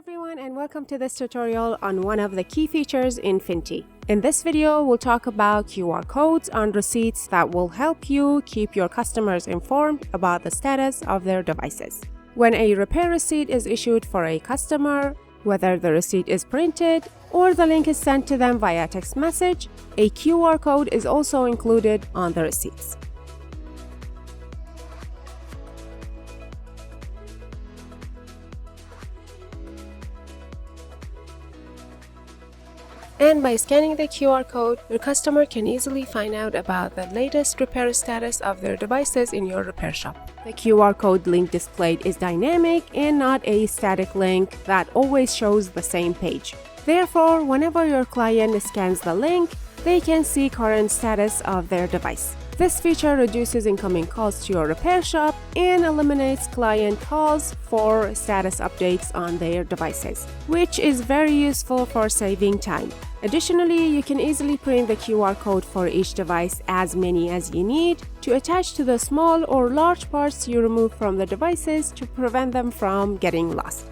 everyone, and welcome to this tutorial on one of the key features in Finty. In this video, we'll talk about QR codes on receipts that will help you keep your customers informed about the status of their devices. When a repair receipt is issued for a customer, whether the receipt is printed or the link is sent to them via text message, a QR code is also included on the receipts. And by scanning the QR code, your customer can easily find out about the latest repair status of their devices in your repair shop. The QR code link displayed is dynamic and not a static link that always shows the same page. Therefore, whenever your client scans the link, they can see current status of their device. This feature reduces incoming calls to your repair shop and eliminates client calls for status updates on their devices, which is very useful for saving time. Additionally, you can easily print the QR code for each device, as many as you need, to attach to the small or large parts you remove from the devices to prevent them from getting lost.